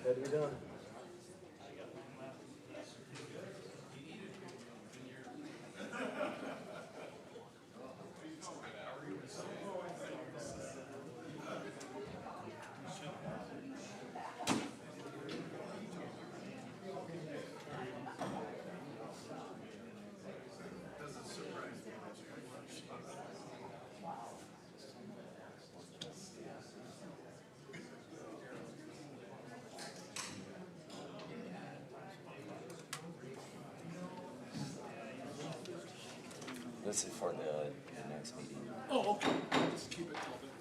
Had to be done. This is for the next meeting. Oh, okay. Just keep it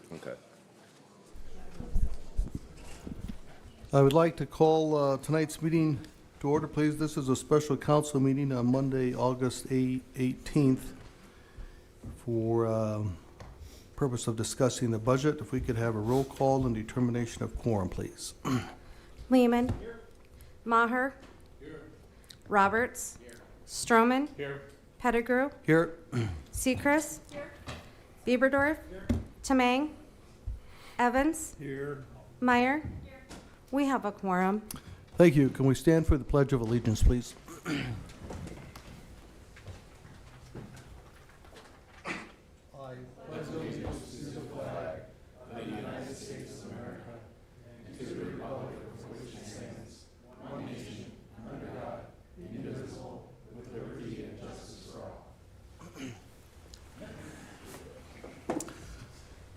till then. Okay. I would like to call tonight's meeting to order, please. This is a special council meeting on Monday, August 18th for purpose of discussing the budget. If we could have a roll call and determination of quorum, please. Lehman. Maher. Roberts. Stroman. Pettigrew. Here. Sechrist. Bieberdorf. Tamang. Evans. Here. Meyer. We have a quorum. Thank you. Can we stand for the Pledge of Allegiance, please?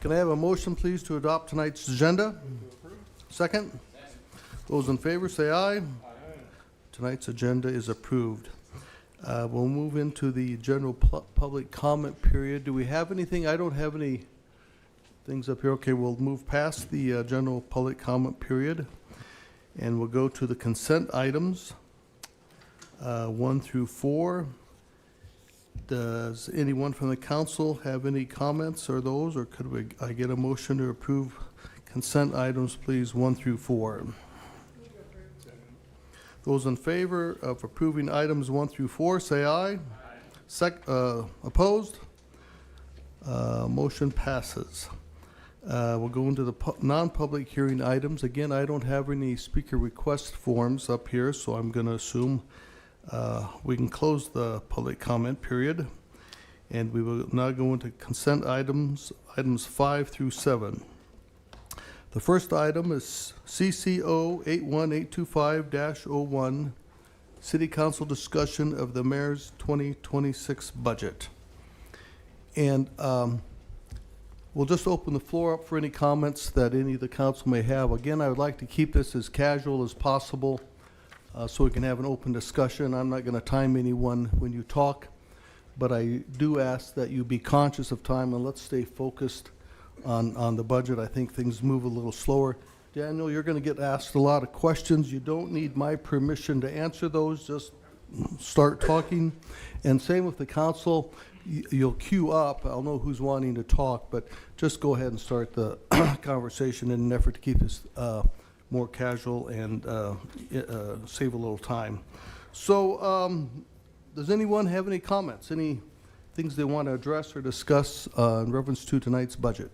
Can I have a motion, please, to adopt tonight's agenda? Second? Those in favor, say aye. Tonight's agenda is approved. We'll move into the general public comment period. Do we have anything? I don't have any things up here. Okay, we'll move past the general public comment period, and we'll go to the consent items, 1 through 4. Does anyone from the council have any comments or those, or could I get a motion to approve consent items, please, 1 through 4? Those in favor of approving items 1 through 4, say aye. Opposed? Motion passes. We'll go into the non-public hearing items. Again, I don't have any speaker request forms up here, so I'm going to assume we can close the public comment period. And we will now go into consent items 5 through 7. The first item is CCO 81825-01, City Council discussion of the Mayor's 2026 budget. And we'll just open the floor up for any comments that any of the council may have. Again, I would like to keep this as casual as possible so we can have an open discussion. I'm not going to time anyone when you talk, but I do ask that you be conscious of time and let's stay focused on the budget. I think things move a little slower. Daniel, you're going to get asked a lot of questions. You don't need my permission to answer those. Just start talking. And same with the council. You'll queue up. I'll know who's wanting to talk, but just go ahead and start the conversation in an effort to keep this more casual and save a little time. So does anyone have any comments, any things they want to address or discuss in reference to tonight's budget?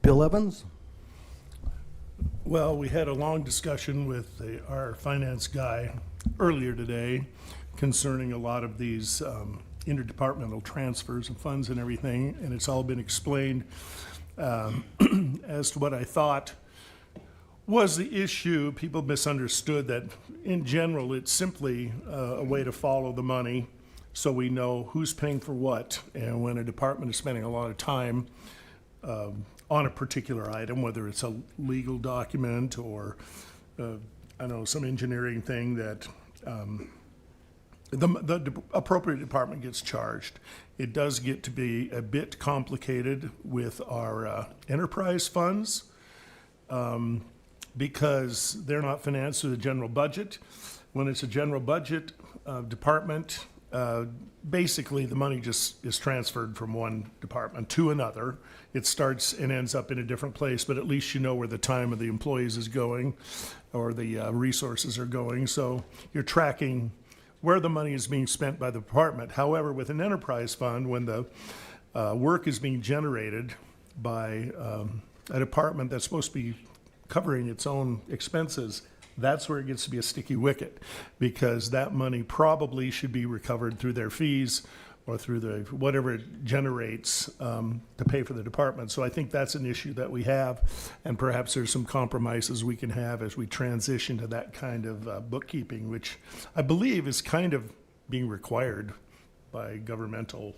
Bill Evans? Well, we had a long discussion with our finance guy earlier today concerning a lot of these interdepartmental transfers of funds and everything, and it's all been explained as to what I thought was the issue. People misunderstood that in general it's simply a way to follow the money so we know who's paying for what, and when a department is spending a lot of time on a particular item, whether it's a legal document or I don't know, some engineering thing, that the appropriate department gets charged. It does get to be a bit complicated with our enterprise funds because they're not financed through the general budget. When it's a general budget department, basically the money just is transferred from one department to another. It starts and ends up in a different place, but at least you know where the time of the employees is going or the resources are going. So you're tracking where the money is being spent by the department. However, with an enterprise fund, when the work is being generated by a department that's supposed to be covering its own expenses, that's where it gets to be a sticky wicket, because that money probably should be recovered through their fees or through the whatever it generates to pay for the department. So I think that's an issue that we have, and perhaps there's some compromises we can have as we transition to that kind of bookkeeping, which I believe is kind of being required by governmental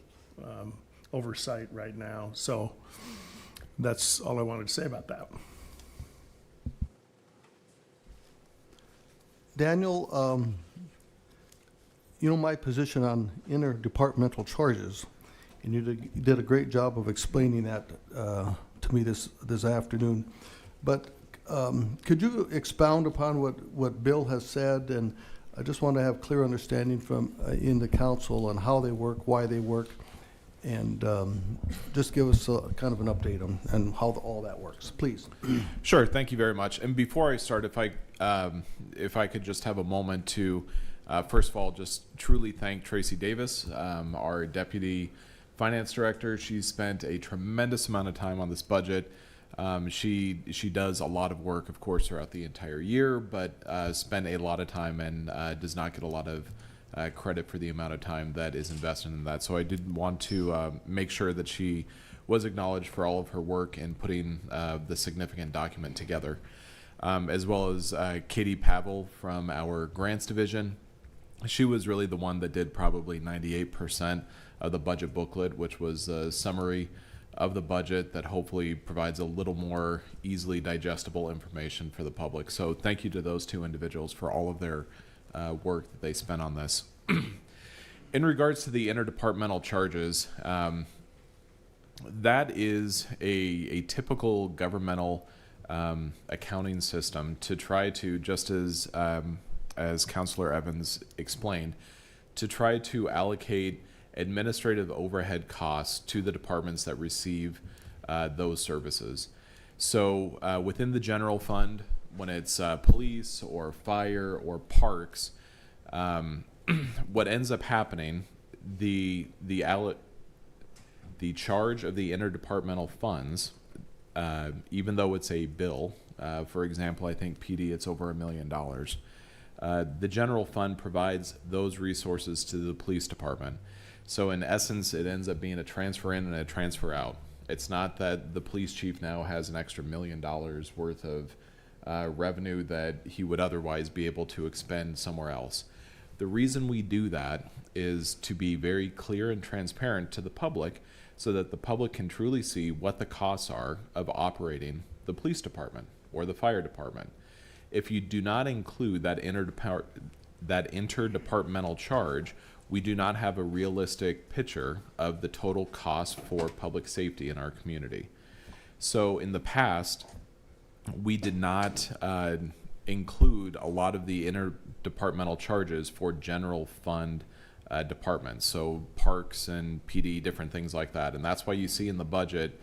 oversight right now. So that's all I wanted to say about that. Daniel, you know my position on interdepartmental charges, and you did a great job of explaining that to me this afternoon. But could you expound upon what Bill has said? And I just want to have clear understanding from in the council on how they work, why they work, and just give us kind of an update on how all that works, please. Sure. Thank you very much. And before I start, if I could just have a moment to, first of all, just truly thank Tracy Davis, our Deputy Finance Director. She's spent a tremendous amount of time on this budget. She does a lot of work, of course, throughout the entire year, but spent a lot of time and does not get a lot of credit for the amount of time that is invested in that. So I did want to make sure that she was acknowledged for all of her work in putting the significant document together, as well as Katie Pavel from our grants division. She was really the one that did probably 98% of the budget booklet, which was a summary of the budget that hopefully provides a little more easily digestible information for the public. So thank you to those two individuals for all of their work that they spent on this. In regards to the interdepartmental charges, that is a typical governmental accounting system to try to, just as Councilor Evans explained, to try to allocate administrative overhead costs to the departments that receive those services. So within the general fund, when it's police or fire or parks, what ends up happening, the charge of the interdepartmental funds, even though it's a bill, for example, I think PD, it's over $1 million. The general fund provides those resources to the police department. So in essence, it ends up being a transfer in and a transfer out. It's not that the police chief now has an extra $1 million worth of revenue that he would otherwise be able to expend somewhere else. The reason we do that is to be very clear and transparent to the public so that the public can truly see what the costs are of operating the police department or the fire department. If you do not include that interdepartmental charge, we do not have a realistic picture of the total cost for public safety in our community. So in the past, we did not include a lot of the interdepartmental charges for general fund departments, so parks and PD, different things like that. And that's why you see in the budget,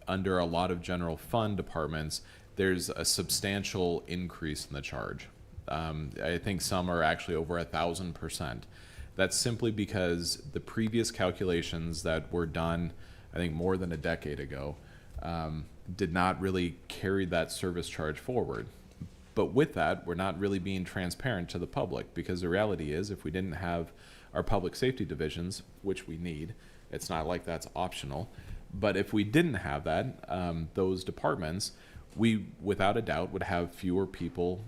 under a lot of general fund departments, there's a substantial increase in the charge. I think some are actually over 1,000%. That's simply because the previous calculations that were done, I think more than a decade ago, did not really carry that service charge forward. But with that, we're not really being transparent to the public, because the reality is, if we didn't have our public safety divisions, which we need, it's not like that's optional, but if we didn't have that, those departments, we without a doubt would have fewer people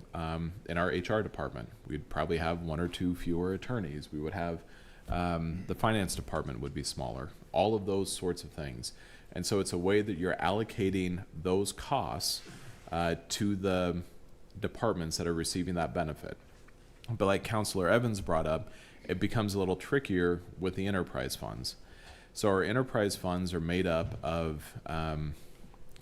in our HR department. We'd probably have 1 or 2 fewer attorneys. We would have the finance department would be smaller, all of those sorts of things. And so it's a way that you're allocating those costs to the departments that are receiving that benefit. But like Councilor Evans brought up, it becomes a little trickier with the enterprise funds. So our enterprise funds are made up of kind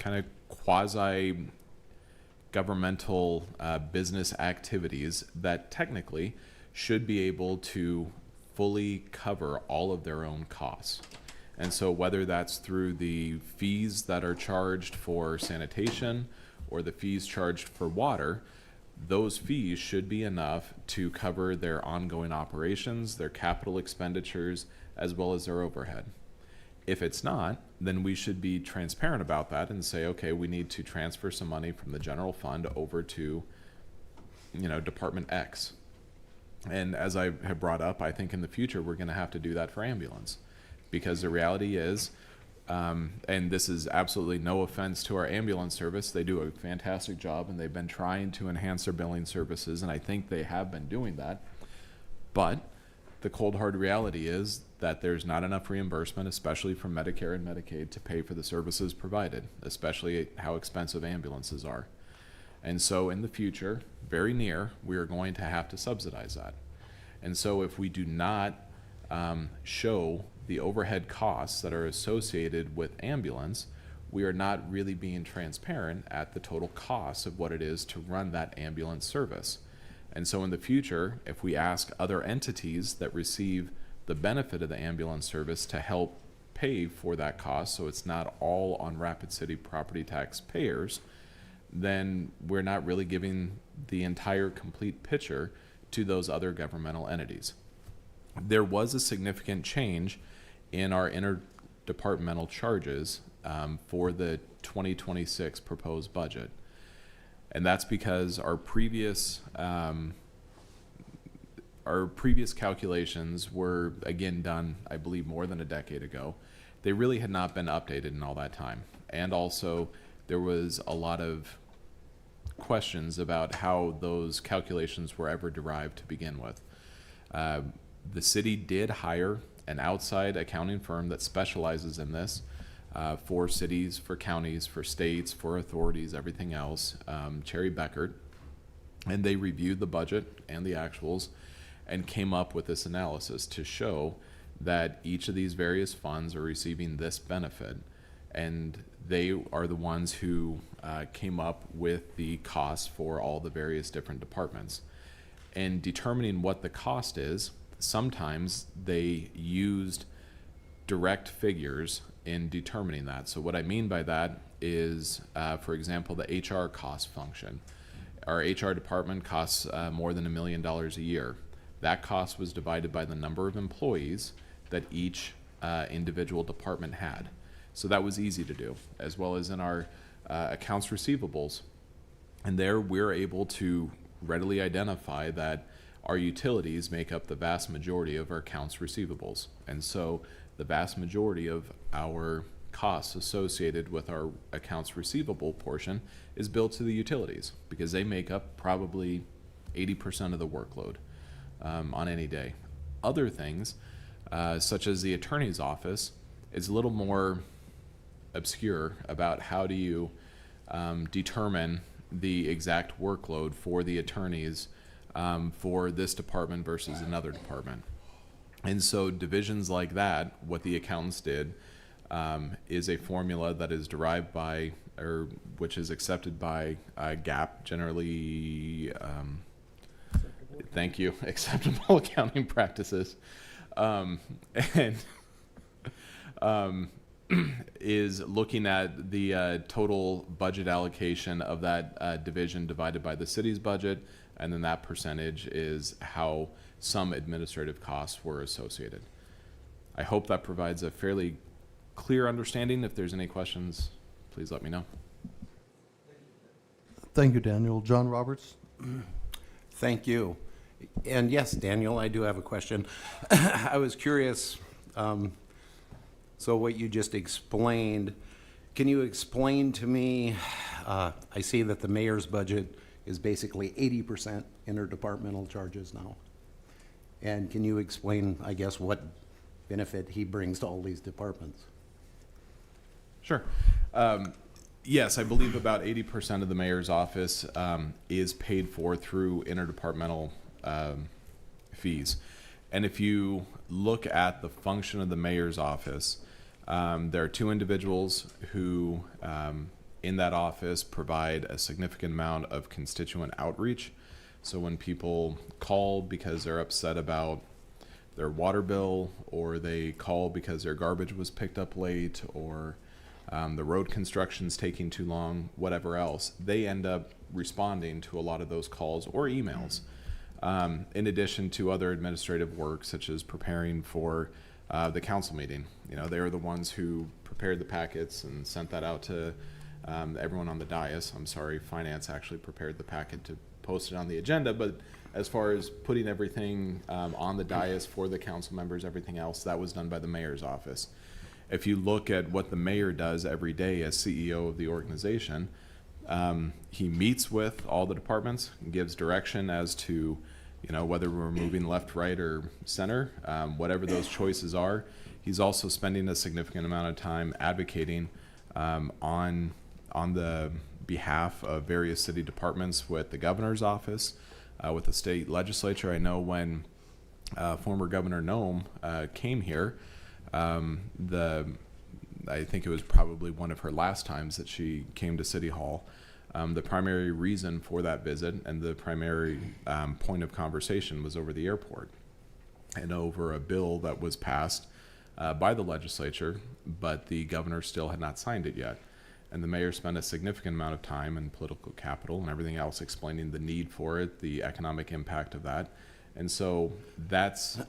of quasi-governmental business activities that technically should be able to fully cover all of their own costs. And so whether that's through the fees that are charged for sanitation or the fees charged for water, those fees should be enough to cover their ongoing operations, their capital expenditures, as well as their overhead. If it's not, then we should be transparent about that and say, okay, we need to transfer some money from the general fund over to, Department X. And as I have brought up, I think in the future, we're going to have to do that for ambulance, because the reality is, and this is absolutely no offense to our ambulance service. They do a fantastic job, and they've been trying to enhance their billing services, and I think they have been doing that. But the cold hard reality is that there's not enough reimbursement, especially from Medicare and Medicaid, to pay for the services provided, especially how expensive ambulances are. And so in the future, very near, we are going to have to subsidize that. And so if we do not show the overhead costs that are associated with ambulance, we are not really being transparent at the total cost of what it is to run that ambulance service. And so in the future, if we ask other entities that receive the benefit of the ambulance service to help pay for that cost, so it's not all on Rapid City property tax payers, then we're not really giving the entire complete picture to those other governmental entities. There was a significant change in our interdepartmental charges for the 2026 proposed budget. And that's because our previous calculations were, again, done, I believe, more than a decade ago. They really had not been updated in all that time. And also, there was a lot of questions about how those calculations were ever derived to begin with. The city did hire an outside accounting firm that specializes in this for cities, for counties, for states, for authorities, everything else, Cherry Beckert, and they reviewed the budget and the actuals and came up with this analysis to show that each of these various funds are receiving this benefit, and they are the ones who came up with the cost for all the various different departments. And determining what the cost is, sometimes they used direct figures in determining that. So what I mean by that is, for example, the HR cost function. Our HR department costs more than $1 million a year. That cost was divided by the number of employees that each individual department had. So that was easy to do, as well as in our accounts receivables. And there we're able to readily identify that our utilities make up the vast majority of our accounts receivables. And so the vast majority of our costs associated with our accounts receivable portion is billed to the utilities, because they make up probably 80% of the workload on any day. Other things, such as the attorney's office, is a little more obscure about how do you determine the exact workload for the attorneys for this department versus another department. And so divisions like that, what the accountants did, is a formula that is derived by, or which is accepted by GAAP, generally, thank you, acceptable accounting practices, is looking at the total budget allocation of that division divided by the city's budget, and then that percentage is how some administrative costs were associated. I hope that provides a fairly clear understanding. If there's any questions, please let me know. Thank you, Daniel. John Roberts? Thank you. And yes, Daniel, I do have a question. I was curious, so what you just explained, can you explain to me, I see that the mayor's budget is basically 80% interdepartmental charges now. And can you explain, I guess, what benefit he brings to all these departments? Sure. Yes, I believe about 80% of the mayor's office is paid for through interdepartmental fees. And if you look at the function of the mayor's office, there are two individuals who in that office provide a significant amount of constituent outreach. So when people call because they're upset about their water bill, or they call because their garbage was picked up late, or the road construction's taking too long, whatever else, they end up responding to a lot of those calls or emails. In addition to other administrative work, such as preparing for the council meeting. You know, they were the ones who prepared the packets and sent that out to everyone on the dais. I'm sorry, finance actually prepared the packet to post it on the agenda, but as far as putting everything on the dais for the council members, everything else, that was done by the mayor's office. If you look at what the mayor does every day as CEO of the organization, he meets with all the departments, gives direction as to, you know, whether we're moving left, right, or center, whatever those choices are. He's also spending a significant amount of time advocating on the behalf of various city departments with the governor's office, with the state legislature. I know when former Governor Noem came here, I think it was probably one of her last times that she came to City Hall. The primary reason for that visit and the primary point of conversation was over the airport and over a bill that was passed by the legislature, but the governor still had not signed it yet. And the mayor spent a significant amount of time and political capital and everything else explaining the need for it, the economic impact of that. And so that's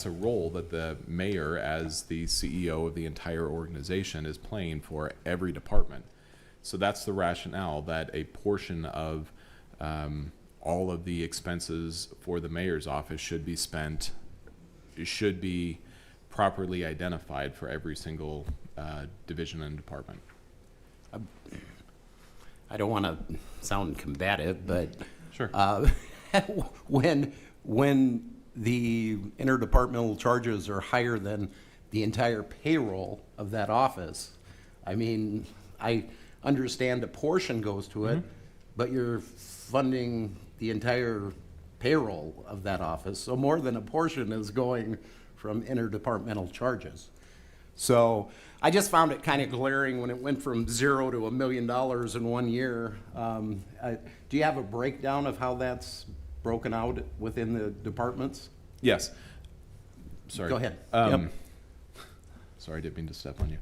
a role that the mayor, as the CEO of the entire organization, is playing for every department. So that's the rationale that a portion of all of the expenses for the mayor's office should be properly identified for every single division and department. I don't want to sound combative, but Sure. when the interdepartmental charges are higher than the entire payroll of that office, I mean, I understand a portion goes to it, but you're funding the entire payroll of that office. So more than a portion is going from interdepartmental charges. So I just found it kind of glaring when it went from $0 to $1 million in 1 year. Do you have a breakdown of how that's broken out within the departments? Yes. Sorry. Go ahead. Sorry, I didn't mean to step on you.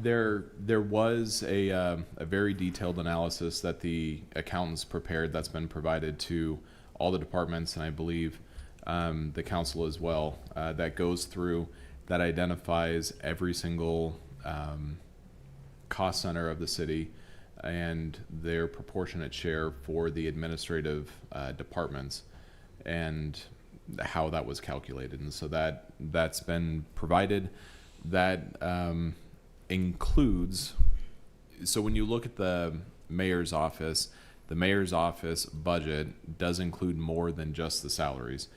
There was a very detailed analysis that the accountants prepared that's been provided to all the departments, and I believe the council as well, that goes through, that identifies every single cost center of the city and their proportionate share for the administrative departments and how that was calculated. And so that's been provided. That includes, so when you look at the mayor's office budget does include more than just the salaries.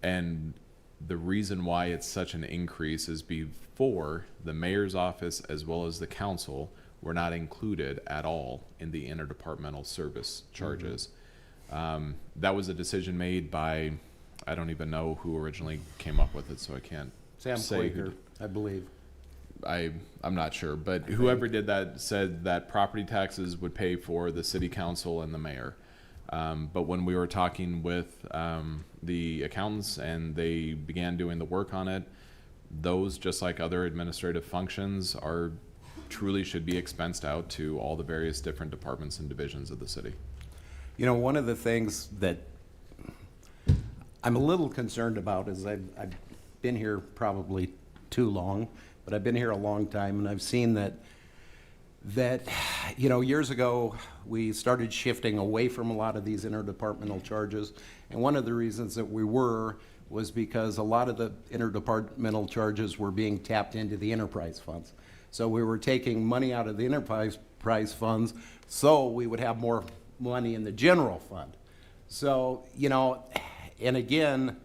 And the reason why it's such an increase is before the mayor's office as well as the council were not included at all in the interdepartmental service charges. That was a decision made by, I don't even know who originally came up with it, so I can't Sam say Quaker, I believe. I'm not sure, but whoever did that said that property taxes would pay for the city council and the mayor. But when we were talking with the accountants and they began doing the work on it, those, just like other administrative functions, are truly should be expensed out to all the various different departments and divisions of the city. You know, one of the things that I'm a little concerned about is I've been here probably too long, but I've been here a long time, and I've seen that you know, years ago we started shifting away from a lot of these interdepartmental charges, and one of the reasons that we was because a lot of the interdepartmental charges were being tapped into the enterprise funds. So we were taking money out of the enterprise funds so we would have more money in the general fund. So, you know, and again,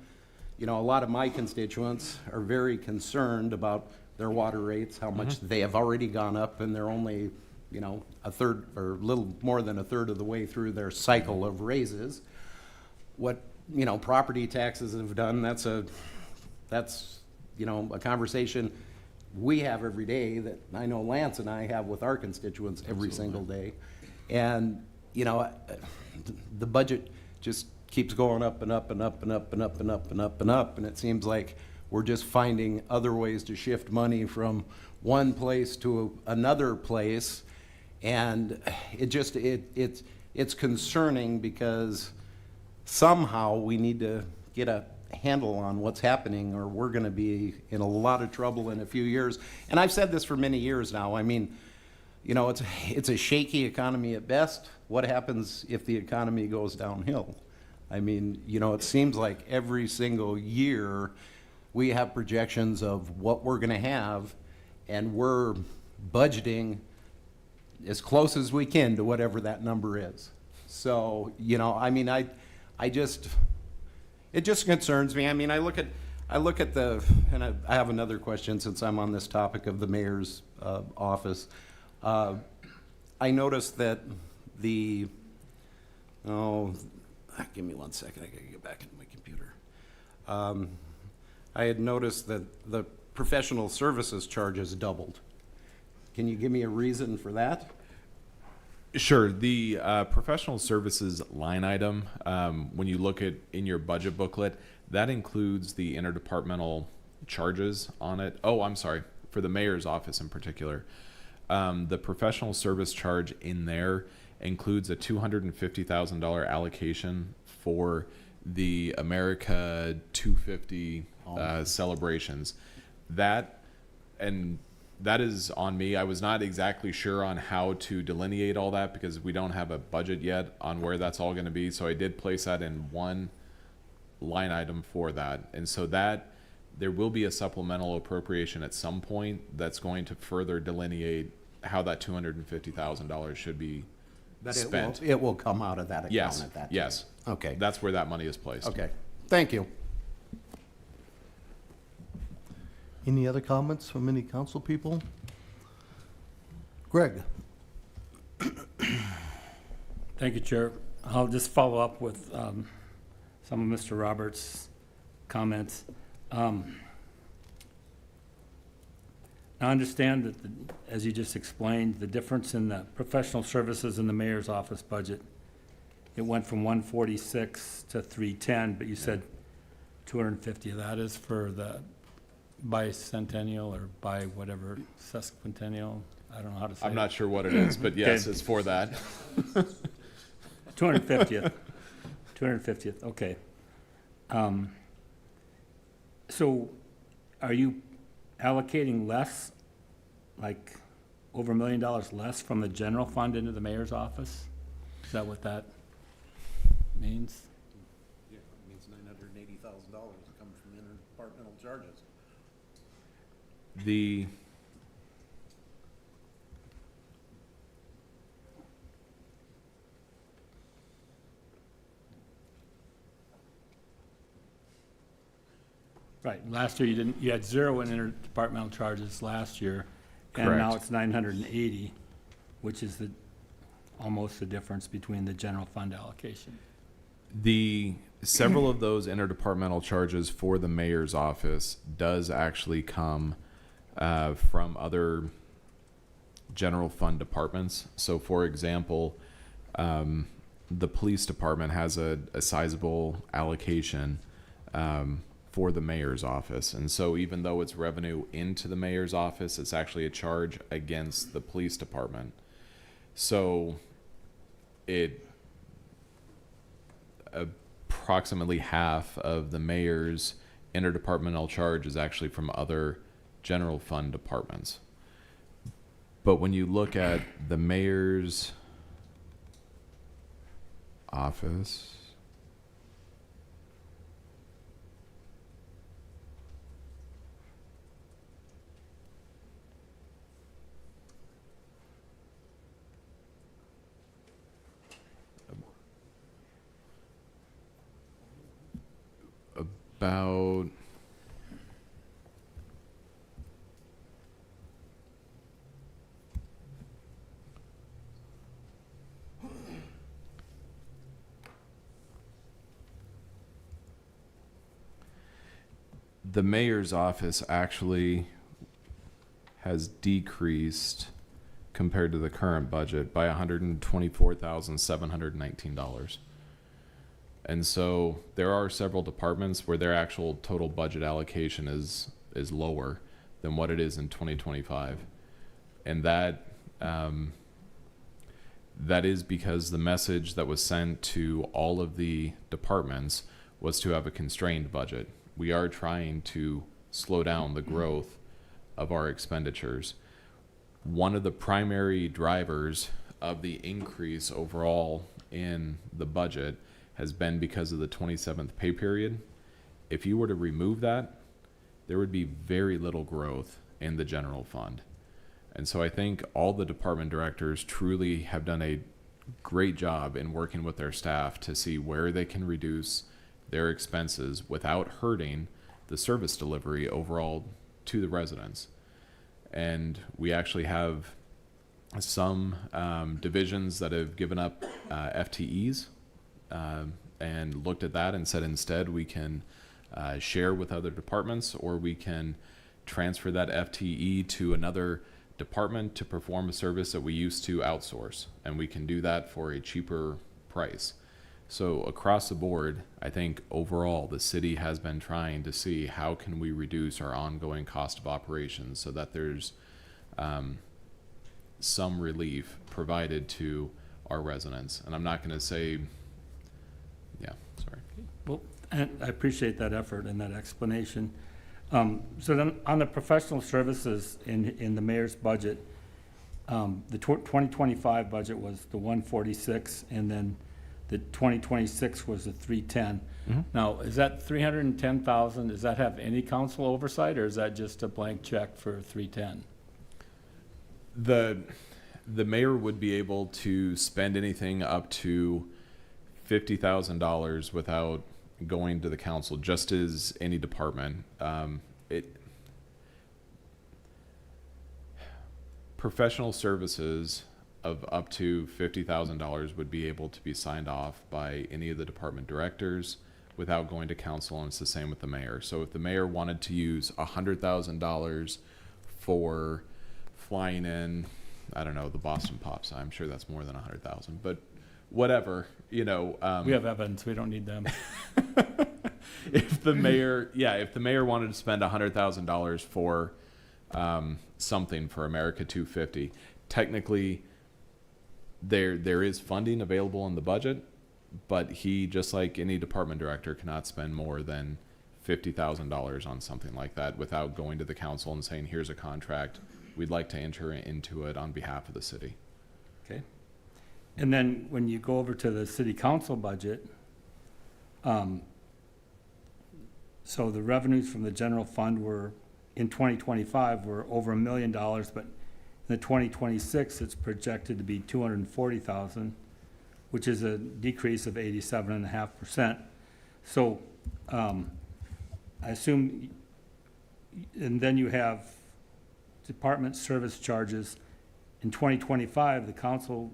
you know, a lot of my constituents are very concerned about their water rates, how much they have already gone up, and they're only, you know, a third or a little more than a third of the way through their cycle of raises. What, you know, property taxes have done, that's, you know, a conversation we have every day that I know Lance and I have with our constituents every single day. And, you know, the budget just keeps going up and up and up and up and up and up and up and up, and it seems like we're just finding other ways to shift money from one place to another place, and it's concerning because somehow we need to get a handle on what's happening, or we're going to be in a lot of trouble in a few years. And I've said this for many years now. I mean, you know, it's a shaky economy at best. What happens if the economy goes downhill? I mean, you know, it seems like every single year we have projections of what we're going to have, and we're budgeting as close as we can to whatever that number is. So, you know, I mean, it just concerns me. I mean, I look at the, and I have another question since I'm on this topic of the mayor's office. I noticed that give me 1 second, I gotta get back into my computer. I had noticed that the professional services charges doubled. Can you give me a reason for that? Sure. The professional services line item, when you look at in your budget booklet, that includes the interdepartmental charges on it. Oh, I'm sorry, for the mayor's office in particular. The professional service charge in there includes a $250,000 allocation for the America 250 celebrations. That is on me. I was not exactly sure on how to delineate all that because we don't have a budget yet on where that's all going to be. So I did place that in one line item for that. And so that there will be a supplemental appropriation at some point that's going to further delineate how that $250,000 should be spent. It will come out of that account Yes, at that time? yes. Okay. That's where that money is placed. Okay. Thank you. Any other comments from any council people? Greg? Thank you, Chair. I'll just follow up with some of Mr. Roberts' comments. I understand that, as you just explained, the difference in the professional services in the mayor's office budget, it went from 146 to 310, but you said 250 of that is for the bicentennial or by whatever sesquicentennial. I don't know how to say I'm it. not sure what it is, but yes, Okay. it's for that. 250th. 250th, okay. So are you allocating less, like over $1 million less from the general fund into the mayor's office? Is that what that means? Yeah, it means $980,000 comes from interdepartmental charges. The Right, last year you had 0 in interdepartmental charges last year, and now Correct. it's 980, which is almost the difference between the general fund allocation. several of those interdepartmental charges for the mayor's office does actually come from other general fund departments. So, for example, the police department has a sizable allocation for the mayor's office. And so even though it's revenue into the mayor's office, it's actually a charge against the police department. So approximately half of the mayor's interdepartmental charge is actually from other general fund departments. But when you look at the mayor's office, about the mayor's office actually has decreased compared to the current budget by $124,719. And so there are several departments where their actual total budget allocation is lower than what it is in 2025. And that is because the message that was sent to all of the departments was to have a constrained budget. We are trying to slow down the growth of our expenditures. One of the primary drivers of the increase overall in the budget has been because of the 27th pay period. If you were to remove that, there would be very little growth in the general fund. And so I think all the department directors truly have done a great job in working with their staff to see where they can reduce their expenses without hurting the service delivery overall to the residents. And we actually have some divisions that have given up FTEs and looked at that and said instead we can share with other departments, or we can transfer that FTE to another department to perform a service that we used to outsource, and we can do that for a cheaper price. So across the board, I think overall the city has been trying to see how can we reduce our ongoing cost of operations so that there's some relief provided to our residents. And I'm not going to say, yeah, sorry. Well, and I appreciate that effort and that explanation. So then, on the professional services in the mayor's budget, the 2025 budget was the 146, and then the 2026 was the 310. Now, is that 310,000, does that have any council oversight, or is that just a blank check for 310? The mayor would be able to spend anything up to $50,000 without going to the council, just as any department. Professional services of up to $50,000 would be able to be signed off by any of the department directors without going to council, and it's the same with the mayor. So if the mayor wanted to use $100,000 for flying in, I don't know, the Boston Pops, I'm sure that's more than 100,000, but whatever, you know. We have evidence, we don't need them. If the mayor wanted to spend $100,000 for something for America 250, technically there is funding available in the budget, but he, just like any department director, cannot spend more than $50,000 on something like that without going to the council and saying, here's a contract, we'd like to enter into it on behalf of the city. Okay. And then when you go over to the city council budget, so the revenues from the general fund were, in 2025, were over $1 million, but in the 2026, it's projected to be 240,000, which is a decrease of 87.5%. So I assume, and then you have department service charges. In 2025, the council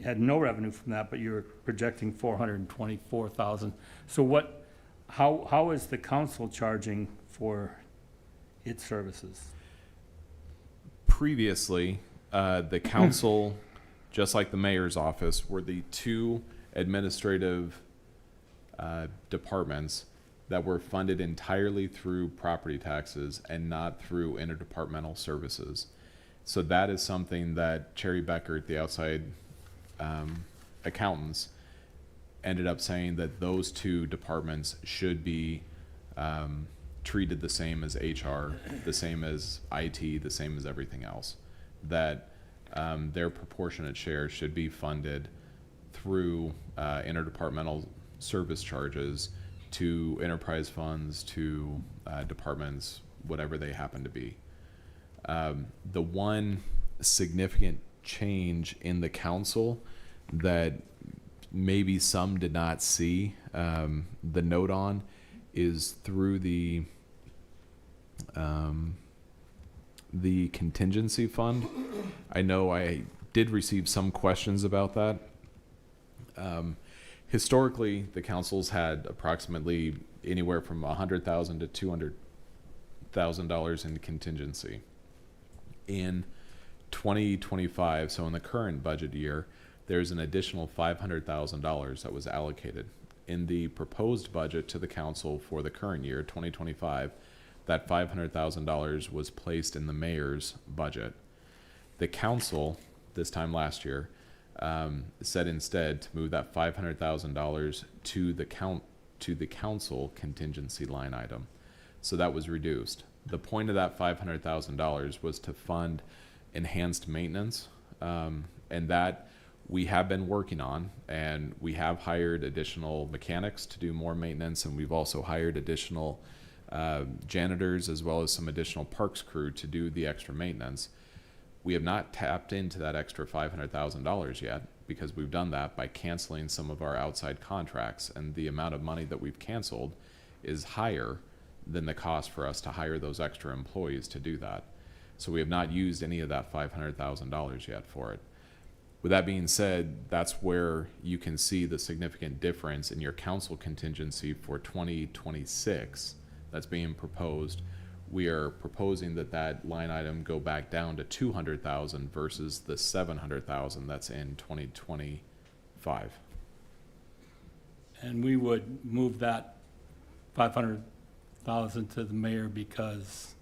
had no revenue from that, but you're projecting 424,000. So how is the council charging for its services? Previously, the council, just like the mayor's office, were the two administrative departments that were funded entirely through property taxes and not through interdepartmental services. So that is something that Cherry Beckert, the outside accountants, ended up saying that those two departments should be treated the same as HR, the same as IT, the same as everything else. That their proportionate share should be funded through interdepartmental service charges to enterprise funds, to departments, whatever they happen to be. The one significant change in the council that maybe some did not see the note on is through the contingency fund. I know I did receive some questions about that. Historically, the councils had approximately anywhere from $100,000 to $200,000 in contingency. In 2025, so in the current budget year, there's an additional $500,000 that was allocated. In the proposed budget to the council for the current year, 2025, that $500,000 was placed in the mayor's budget. The council, this time last year, said instead to move that $500,000 to to the council contingency line item. So that was reduced. The point of that $500,000 was to fund enhanced maintenance, and that we have been working on, and we have hired additional mechanics to do more maintenance, and we've also hired additional janitors as well as some additional parks crew to do the extra maintenance. We have not tapped into that extra $500,000 yet, because we've done that by canceling some of our outside contracts, and the amount of money that we've canceled is higher than the cost for us to hire those extra employees to do that. So we have not used any of that $500,000 yet for it. With that being said, that's where you can see the significant difference in your council contingency for 2026 that's being proposed. We are proposing that that line item go back down to 200,000 versus the 700,000 that's in 2025. And we would move that 500,000 to the mayor because,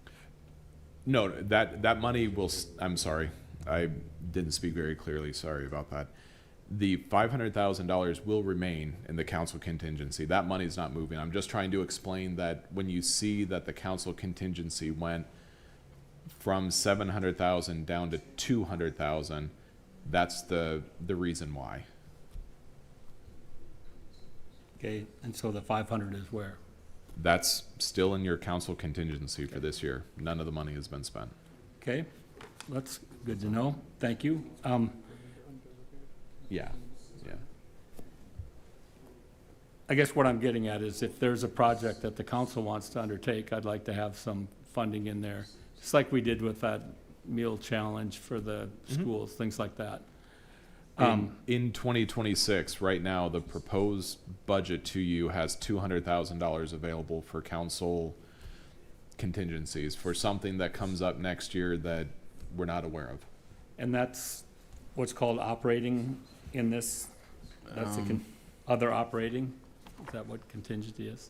No, that money will, I'm sorry, I didn't speak very clearly, sorry about that. The $500,000 will remain in the council contingency. That money is not moving. I'm just trying to explain that when you see that the council contingency went from 700,000 down to 200,000, that's the reason why. okay, and so the 500 is where? That's still in your council contingency for this year. None of the money has been spent. Okay, that's good to know. Thank you. Yeah, yeah. I guess what I'm getting at is if there's a project that the council wants to undertake, I'd like to have some funding in there. Just like we did with that meal challenge for the schools, things like that. In 2026, right now, the proposed budget to you has $200,000 available for council contingencies for something that comes up next year that we're not aware of. And that's what's called operating in this, that's the other operating? Is that what contingency is?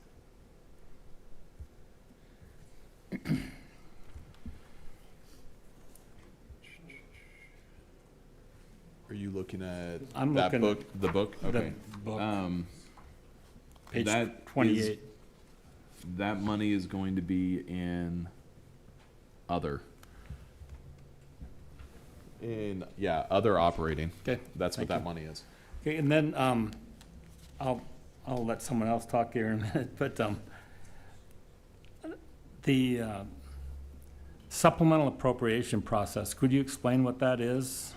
Are you looking at I'm that looking book, the book? The Okay. book, page that 28. That money is going to be in other. Other operating. Okay, That's what Thank that money is. okay, and then, I'll let someone else talk here in a minute, but, the supplemental appropriation process, could you explain what that is?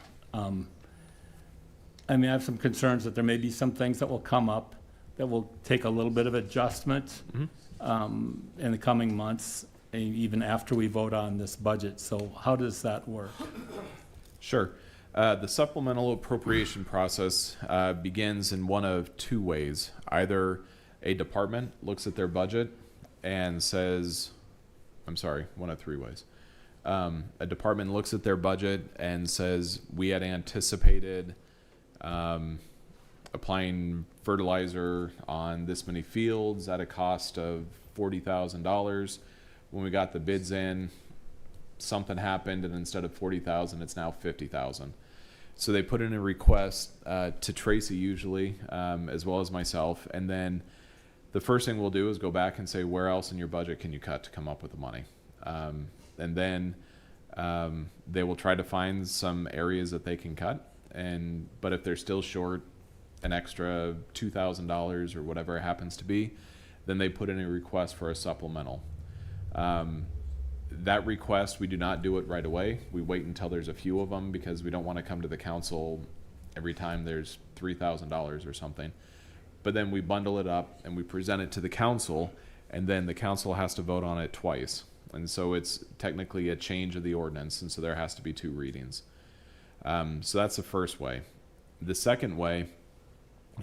I mean, I have some concerns that there may be some things that will come up that will take a little bit of adjustment in the coming months, and even after we vote on this budget. So how does that work? Sure. The supplemental appropriation process begins in one of two ways. Either a department looks at their budget and says, one of three ways. A department looks at their budget and says, we had anticipated applying fertilizer on this many fields at a cost of $40,000. When we got the bids in, something happened, and instead of 40,000, it's now 50,000. So they put in a request to Tracy usually, as well as myself, and then the first thing we'll do is go back and say, where else in your budget can you cut to come up with the money? And then they will try to find some areas that they can cut, but if they're still short an extra $2,000 or whatever it happens to be, then they put in a request for a supplemental. That request, we do not do it right away. We wait until there's a few of them because we don't want to come to the council every time there's $3,000 or something. But then we bundle it up and we present it to the council, and then the council has to vote on it twice. And so it's technically a change of the ordinance, and so there has to be two readings. So that's the first way. The second way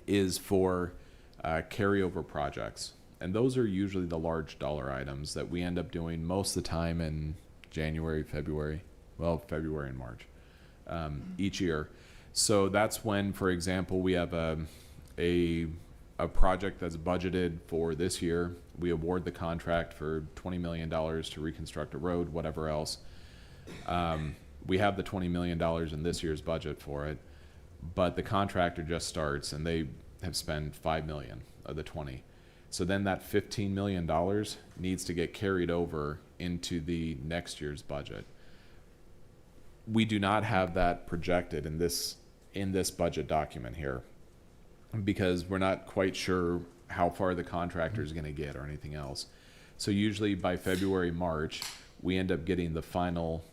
is for carryover projects. And those are usually the large dollar items that we end up doing most of the time in January, February and March each year. So that's when, for example, we have a project that's budgeted for this year. We award the contract for $20 million to reconstruct a road, whatever else. We have the $20 million in this year's budget for it, but the contractor just starts and they have spent $5 million of the 20. So then that $15 million needs to get carried over into the next year's budget. We do not have that projected in this budget document here, because we're not quite sure how far the contractor is going to get or anything else. So usually by February, March, we end up getting the final,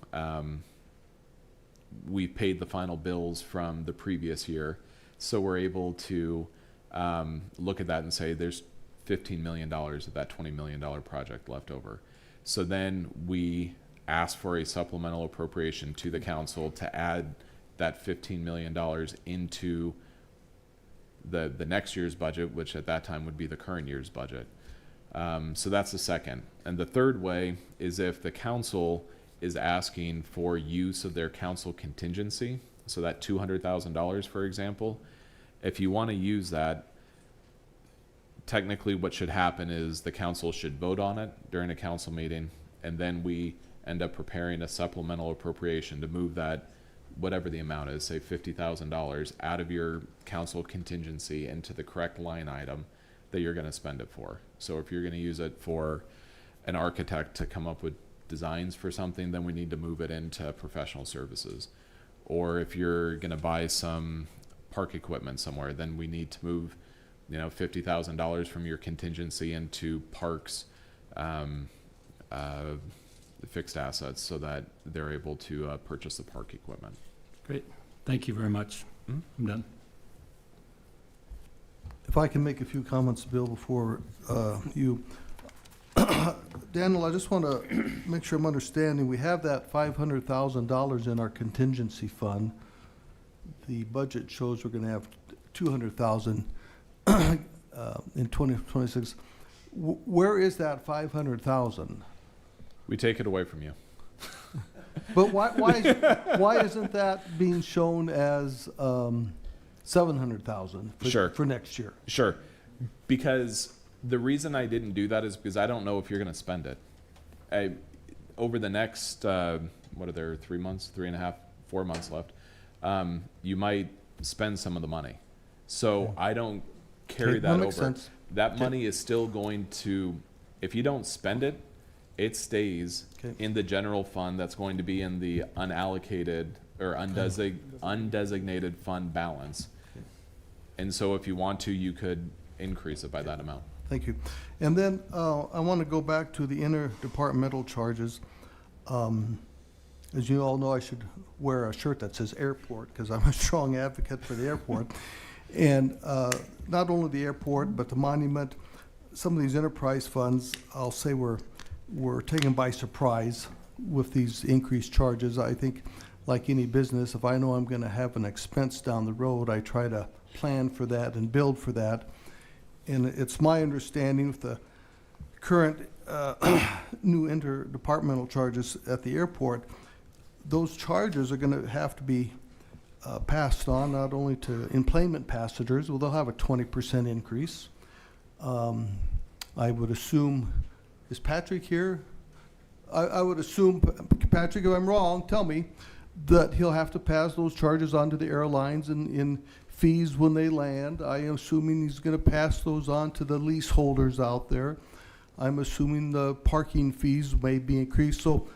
we paid the final bills from the previous year. So we're able to look at that and say there's $15 million of that $20 million project left over. So then we ask for a supplemental appropriation to the council to add that $15 million into the next year's budget, which at that time would be the current year's budget. So that's the second. And the third way is if the council is asking for use of their council contingency, so that $200,000, for example, if you want to use that, technically what should happen is the council should vote on it during a council meeting, and then we end up preparing a supplemental appropriation to move that, whatever the amount is, say $50,000, out of your council contingency into the correct line item that you're going to spend it for. So if you're going to use it for an architect to come up with designs for something, then we need to move it into professional services. Or if you're going to buy some park equipment somewhere, then we need to move, $50,000 from your contingency into parks, fixed assets, so that they're able to purchase the park equipment. Great. Thank you very much. I'm done. If I can make a few comments, Bill, before you. Daniel, I just want to make sure I'm understanding. We have that $500,000 in our contingency fund. The budget shows we're going to have $200,000 in 2026. Where is that $500,000? We take it away from you. But why isn't that being shown as $700,000 for next year? Sure. Because the reason I didn't do that is because I don't know if you're going to spend it. Over the next, what are there, 3 months, 3.5, 4 months left, you might spend some of the money. So I don't carry that over. Makes sense. That money is still going to, if you don't spend it, it stays in the general fund that's going to be in the unallocated or undesignated fund balance. And so if you want to, you could increase it by that amount. Thank you. And then I want to go back to the interdepartmental charges. As you all know, I should wear a shirt that says airport because I'm a strong advocate for the airport. And not only the airport, but the monument, some of these enterprise funds, I'll say we're taken by surprise with these increased charges. I think, like any business, if I know I'm going to have an expense down the road, I try to plan for that and build for that. And it's my understanding with the current new interdepartmental charges at the airport, those charges are going to have to be passed on not only to enplanement passengers, well, they'll have a 20% increase. I would assume, is Patrick here? I would assume, Patrick, if I'm wrong, tell me, that he'll have to pass those charges on to the airlines in fees when they land. I am assuming he's going to pass those on to the leaseholders out there. I'm assuming the parking fees may be increased. So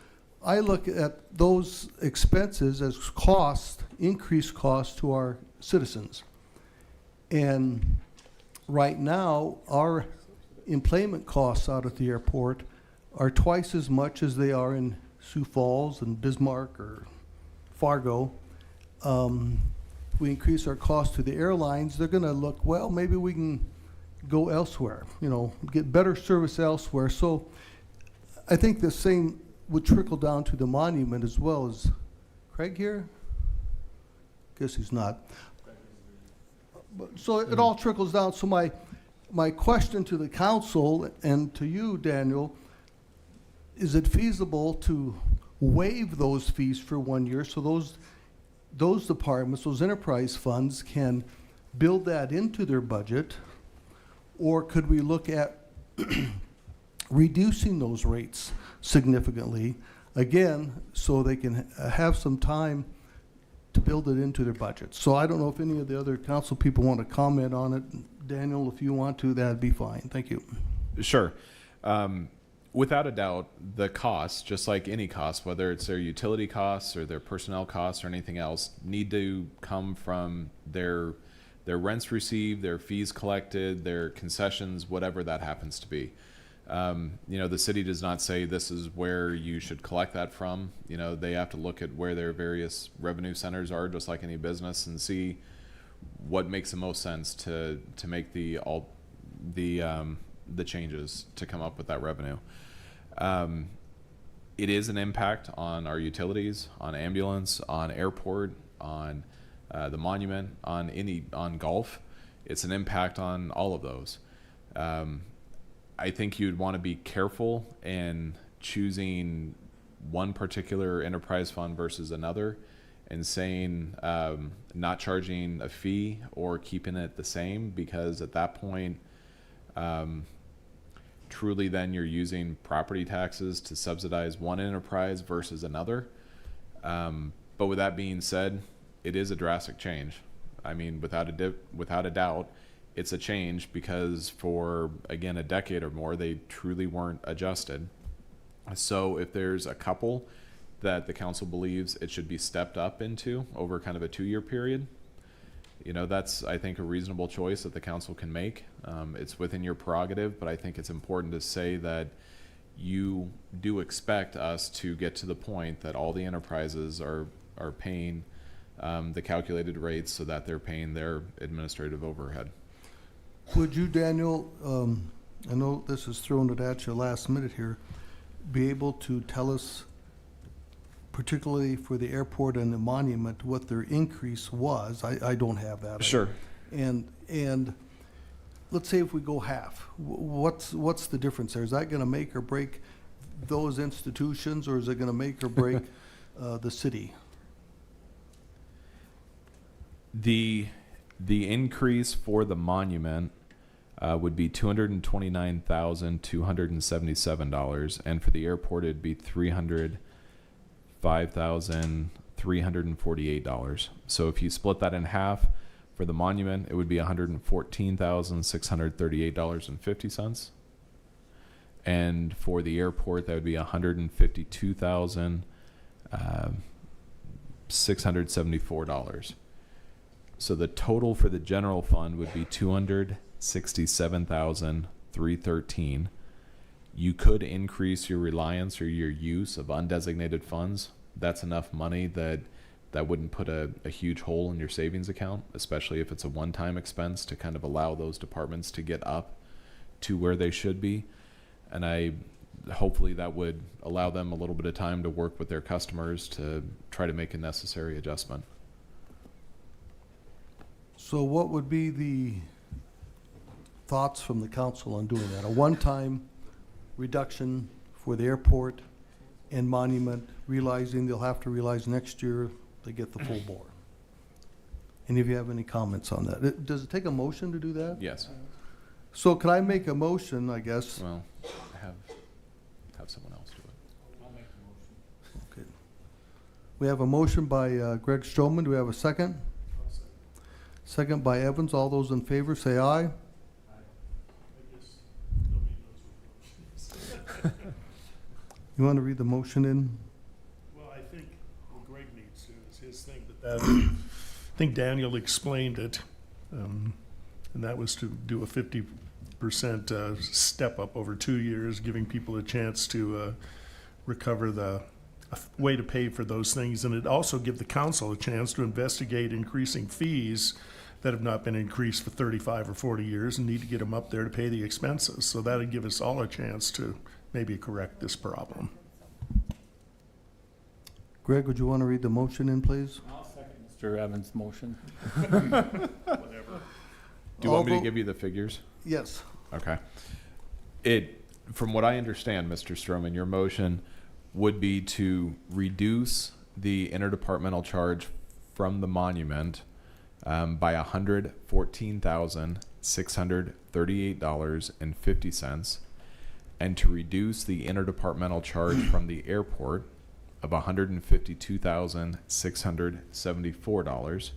I look at those expenses as cost, increased cost to our citizens. And right now, our enplanement costs out at the airport are twice as much as they are in Sioux Falls and Bismarck or Fargo. We increase our cost to the airlines, they're going to look, well, maybe we can go elsewhere, get better service elsewhere. So I think the same would trickle down to the monument as well. As Craig here? Guess he's not. So it all trickles down. So my question to the council and to you, Daniel, is it feasible to waive those fees for 1 year so those departments, those enterprise funds can build that into their budget? Or could we look at reducing those rates significantly, again, so they can have some time to build it into their budget? So I don't know if any of the other council people want to comment on it, Daniel, if you want to, that'd be fine. Thank you. Sure. Without a doubt, the costs, just like any cost, whether it's their utility costs or their personnel costs or anything else, need to come from their rents received, their fees collected, their concessions, whatever that happens to be. The city does not say this is where you should collect that from. They have to look at where their various revenue centers are, just like any business, and see what makes the most sense to make the changes to come up with that revenue. It is an impact on our utilities, on ambulance, on airport, on the monument, on golf. It's an impact on all of those. I think you'd want to be careful in choosing one particular enterprise fund versus another, and saying not charging a fee or keeping it the same, because at that point, truly then you're using property taxes to subsidize one enterprise versus another. But with that being said, it is a drastic change. I mean, without a doubt, it's a change, because for, again, a decade or more, they truly weren't adjusted. So if there's a couple that the council believes it should be stepped up into over kind of a 2-year period, that's, I think, a reasonable choice that the council can make. It's within your prerogative, but I think it's important to say that you do expect us to get to the point that all the enterprises are paying the calculated rates, so that they're paying their administrative overhead. Would you, Daniel, I know this is throwing it at you last minute here, be able to tell us, particularly for the airport and the monument, what their increase was? I don't have that. Sure. And let's say if we go half, what's the difference there? Is that going to make or break those institutions, or is it going to make or break the city? The increase for the monument would be $229,277, and for the airport it'd be $305,348. So if you split that in half, for the monument it would be $114,638.50, and for the airport that would be $152,674. So the total for the general fund would be $267,313. You could increase your reliance or your use of undesignated funds. That's enough money that wouldn't put a huge hole in your savings account, especially if it's a one-time expense, to kind of allow those departments to get up to where they should be. And hopefully that would allow them a little bit of time to work with their customers to try to make a necessary adjustment. So what would be the thoughts from the council on doing that? A one-time reduction for the airport and monument, realizing they'll have to realize next year they get the full bore? Any of you have any comments on that? Does it take a motion to do that? Yes. So can I make a motion, I guess? Well, have someone else do it. Okay. We have a motion by Greg Stroman. Do we have a second? Second by Evans. All those in favor say aye. You want to read the motion in? Well, I think what Greg needs to, is his thing, I think Daniel explained it, and that was to do a 50% step up over 2 years, giving people a chance to recover a way to pay for those things, and it also give the council a chance to investigate increasing fees that have not been increased for 35 or 40 years and need to get them up there to pay the expenses. So that'd give us all a chance to maybe correct this problem. Greg, would you want to read the motion in, please? I'll second Mr. Evans' motion. Do you want me to Although- give you the figures? Yes. Okay. From what I understand, Mr. Stroman, your motion would be to reduce the interdepartmental charge from the monument by $114,638.50, and to reduce the interdepartmental charge from the airport of $152,674,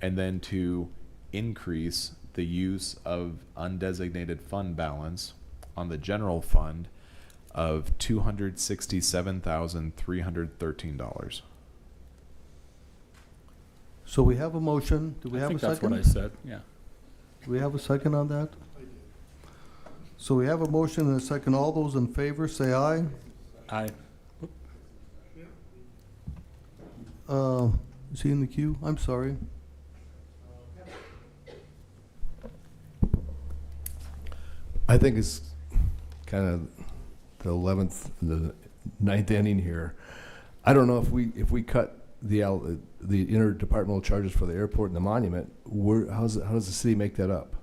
and then to increase the use of undesignated fund balance on the general fund of $267,313. So we have a motion. Do we I have a think that's what I second? said, yeah. Do we have a second on that? So we have a motion and a second. All those in favor, say aye. Aye. Is he in the queue? I'm sorry. I think it's kind of the 11th, the ninth inning here. I don't know if we cut the interdepartmental charges for the airport and the monument, how does the city make that up?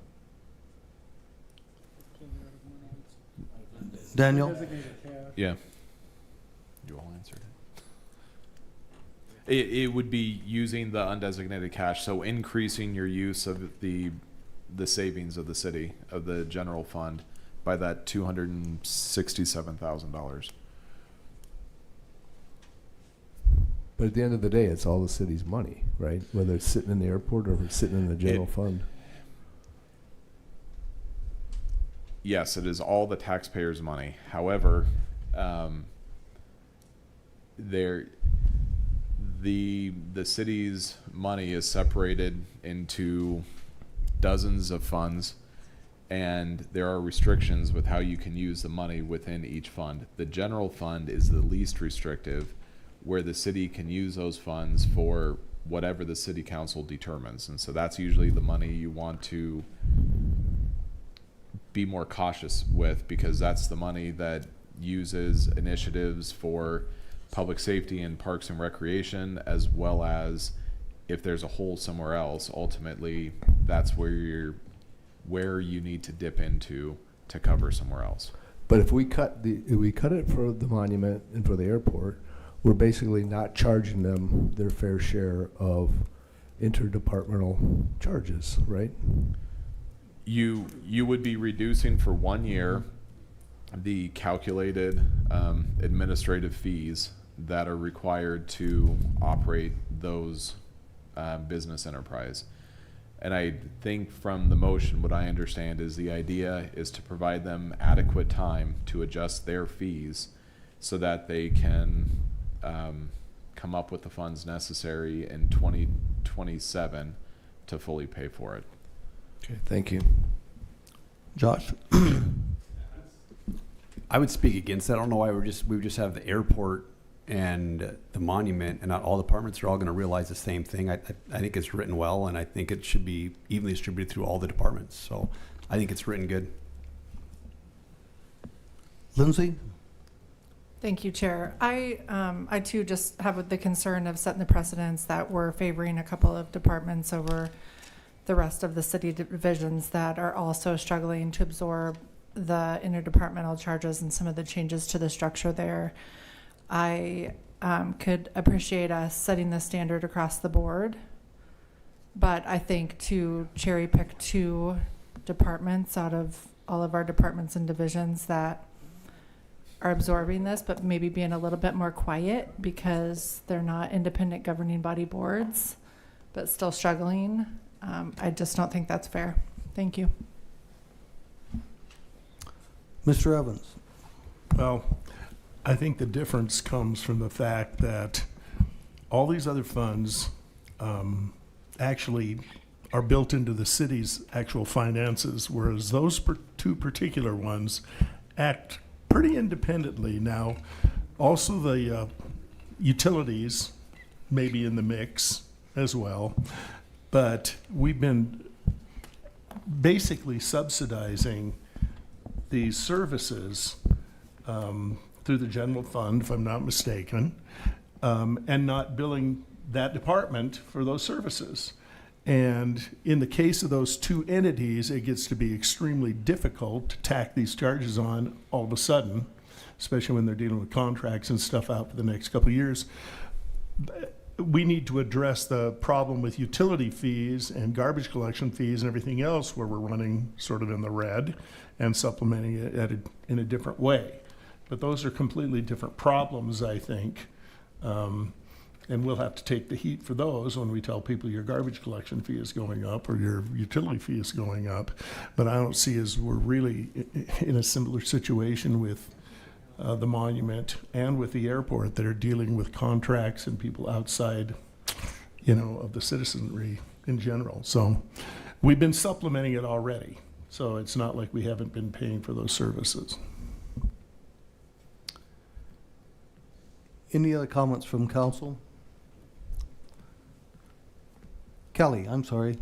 Daniel? Yeah. You all answered it. It would be using the undesignated cash, so increasing your use of the savings of the city, of the general fund, by that $267,000. But at the end of the day, it's all the city's money, right? Whether it's sitting in the airport or if it's sitting in the general fund. Yes, it is all the taxpayers' money. However, the city's money is separated into dozens of funds, and there are restrictions with how you can use the money within each fund. The general fund is the least restrictive, where the city can use those funds for whatever the city council determines. And so that's usually the money you want to be more cautious with, because that's the money that uses initiatives for public safety and parks and recreation, as well as if there's a hole somewhere else, ultimately that's where you need to dip into to cover somewhere else. But if we cut it for the monument and for the airport, we're basically not charging them their fair share of interdepartmental charges, right? You would be reducing for 1 year the calculated administrative fees that are required to operate those business enterprise. And I think from the motion, what I understand is the idea is to provide them adequate time to adjust their fees so that they can come up with the funds necessary in 2027 to fully pay for it. Okay, thank you. Josh? I would speak against that. I don't know why we would just have the airport and the monument, and not all departments are all going to realize the same thing. I think it's written well, and I think it should be evenly distributed through all the departments. So I think it's written good. Lindsay? Thank you, Chair. I too just have the concern of setting the precedence that we're favoring a couple of departments over the rest of the city divisions that are also struggling to absorb the interdepartmental charges and some of the changes to the structure there. I could appreciate us setting the standard across the board, but I think to cherry pick two departments out of all of our departments and divisions that are absorbing this, but maybe being a little bit more quiet because they're not independent governing body boards, but still struggling. I just don't think that's fair. Thank you. Mr. Evans? Well, I think the difference comes from the fact that all these other funds actually are built into the city's actual finances, whereas those two particular ones act pretty independently. Now, also the utilities may be in the mix as well, but we've been basically subsidizing these services through the general fund, if I'm not mistaken, and not billing that department for those services. And in the case of those two entities, it gets to be extremely difficult to tack these charges on all of a sudden, especially when they're dealing with contracts and stuff out for the next couple of years. We need to address the problem with utility fees and garbage collection fees and everything else where we're running sort of in the red and supplementing it in a different way. But those are completely different problems, I think. And we'll have to take the heat for those when we tell people your garbage collection fee is going up or your utility fee is going up. But I don't see as we're really in a similar situation with the monument and with the airport that are dealing with contracts and people outside, of the citizenry in general. So we've been supplementing it already. So it's not like we haven't been paying for those services. Any other comments from council? Kelly, I'm sorry.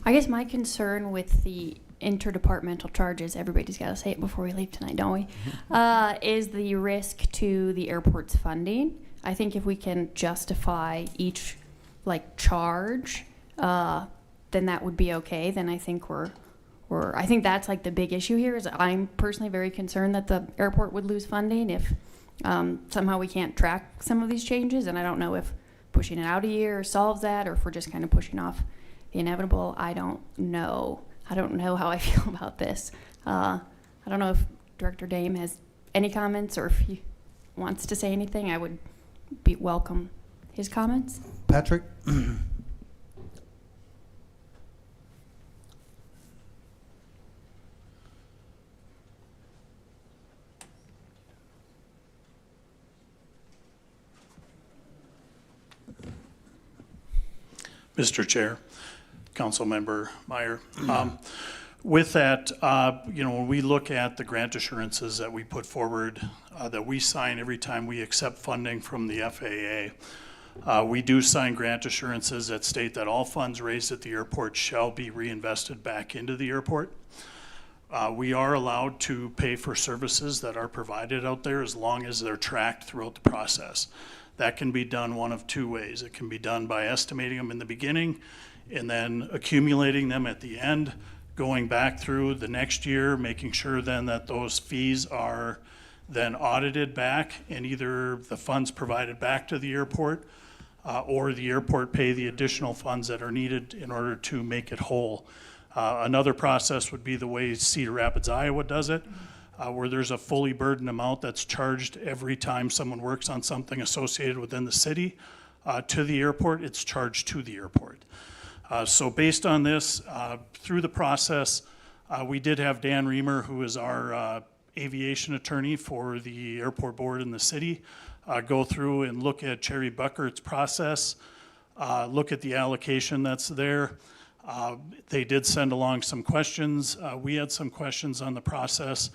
I guess my concern with the interdepartmental charges, everybody's got to say it before we leave tonight, don't we? Is the risk to the airport's funding. I think if we can justify each charge, then that would be okay. Then I think I think that's the big issue here. Is I'm personally very concerned that the airport would lose funding if somehow we can't track some of these changes, and I don't know if pushing it out a year solves that, or if we're just kind of pushing off the inevitable. I don't know how I feel about this. I don't know if Director Dame has any comments, or if he wants to say anything. I would welcome his comments. Patrick? Mr. Chair, Councilmember Meyer. With that, when we look at the grant assurances that we put forward, that we sign every time we accept funding from the FAA, we do sign grant assurances that state that all funds raised at the airport shall be reinvested back into the airport. We are allowed to pay for services that are provided out there as long as they're tracked throughout the process. That can be done one of two ways. It can be done by estimating them in the beginning and then accumulating them at the end, going back through the next year, making sure then that those fees are then audited back and either the funds provided back to the airport or the airport pay the additional funds that are needed in order to make it whole. Another process would be the way Cedar Rapids, Iowa does it, where there's a fully burdened amount that's charged every time someone works on something associated within the city to the airport. It's charged to the airport. So based on this, through the process, we did have Dan Reamer, who is our aviation attorney for the airport board in the city, go through and look at Cherry Buckert's process, look at the allocation that's there. They did send along some questions. We had some questions on the process.